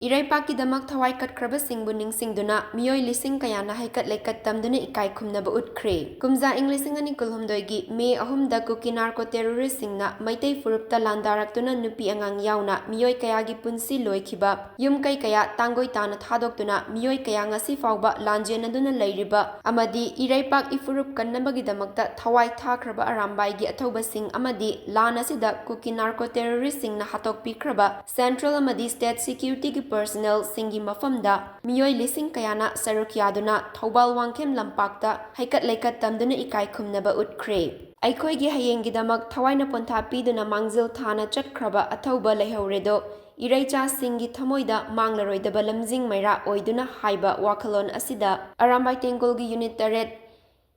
Ereipak Kidamak Thawai Katkhrabasing Singduna Mioi Lising Kayana Heikat Leikat Tamduna Ekaikhumakhre Utkre Kumza Englising ani Kulhumdoigi May Ahumda Kuki narco terroristing na Maitei Furupta Landaraktuna Nupi Angang Yauna Mioi Kayagi Punsi Loikiba Yum Kai Kaya Tangoi Tana Thadoktuna Mioi Kaya ngasi fauba Lanjenaduna Leiriba Amadi Ereipak Ifurup Kannabagidamakta Thawai Thakraba Arambaigi Athobasing Amadi Lana Sida Kuki narco terroristing na Hatokpikraba Central Amadi State Security personnel singi mafamda mioi lising kayana saruk yaduna Thawbal Wangkhem Lampakta Heikat Leikat Tamduna Ekaikhumakhre Utkre Aikoigi Hayengidamak Thawaina Pontha Piduna Mangzil Thana Katkhraba Athauba Leihauredo Iraicha Singi Thamoida Manglaroidaba Lamjing Maira Oiduna Haiba Wakalon Asida Arambai Tengolgi Unit 8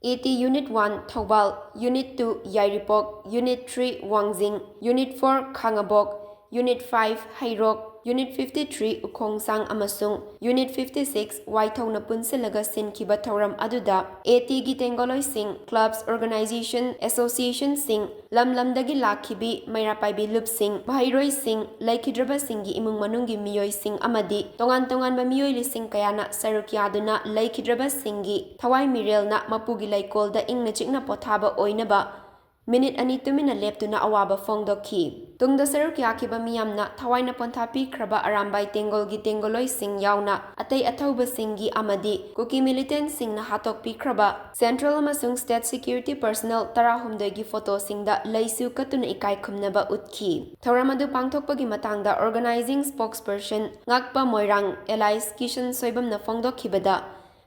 AT Unit 1 Thawbal Unit 2 Yairipok Unit 3 Wangjing Unit 4 Khangabok Unit 5 Hairok Unit 53 Ukhongsang amasung Unit 56 Waithona Punsilaga Sinkiba Thauram Aduda AT gi Tengoloi Sing Clubs Organization Association Sing Lamdagi Lakibi Mairapaibi Lup Sing Bahairoi Sing Katkhrabasing gi Imung Manungi Mioi Sing Amadi Tongan ba Mioi Lising Kayana Sarukyaduna Katkhrabasing gi Thawai Mirelna Mapugi Laikolda Ingna Chikna Pothaba Oinaba Minute ani tumina leptuna awaba fongdokhi tungda saruk yakiba miyamna Thawaina Pontha Pikraba Arambai Tengolgi Tengoloi Sing yauna atei athauba singi amadi kuki militant singna hatok pikraba Central amasung State Security personnel tarahumdoigi photo singda leisu katuna Ekaikhumakhre utkhi Thauramadu pangthokpagi matangda organizing spokesperson ngakpa Moirang Elias Kishan Soibamna fongdokhibada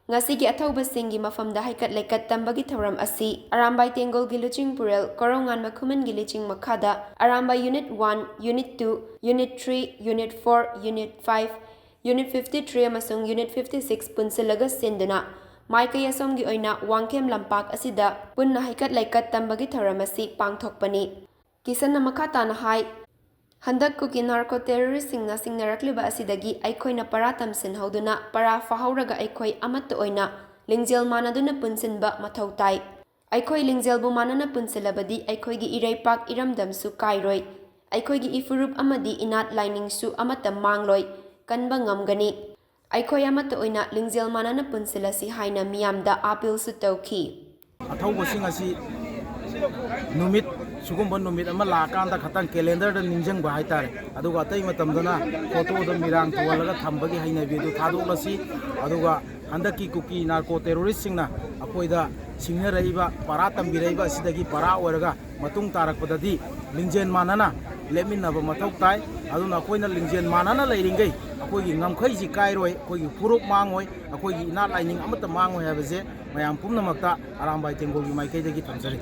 Ngasigi athaubasingi mafamda Heikat Leikat Tambagi Thauram asi Arambai Tengolgi Luching Purel Korongan Makhumangi Luching Makhada Arambai Unit 1, Unit 2, Unit 3, Unit 4, Unit 5, Unit 53 amasung Unit 56 punsilaga sinduna Maikay asomgi oina Wangkhem Lampak asida punna Heikat Leikat Tambagi Thauram asi pangthokpani Kisan na makata na hai Handak kuki narco terroristing na singnarakliba asidagi aikoina para tamsin hauduna para fahauraga aikoi amatta oina lingjel manaduna punsinba mathau tai aikoi lingjelbu manana punsilabadi aikoigi Ereipak iramdamsu kairoi aikoigi ifurup amadi inat lining su amatta mangloi kanba ngamgani aikoi amatta oina lingjel manana punsilasi haina miyamda appeal su tawki athawbasing asi numit sugumba numit ama lakanda khatang calendar da ningjang ba haitare aduga atai matamdana photo da mirang thawalaga thambagi hainabi du thadoklasi aduga handaki kuki narco terrorist singna akoida singna raiba para tambiraiba asidagi para oraga matung tarakpadadi lingjen manana leminaba mathau tai aduna koina lingjen manana leiringai akoigi ngamkhai ji kairoi akoigi puruk mangoi akoigi inat lining amata mangoi habaje mayam pumnamakta Arambai Tengolgi maikaidagi thamjari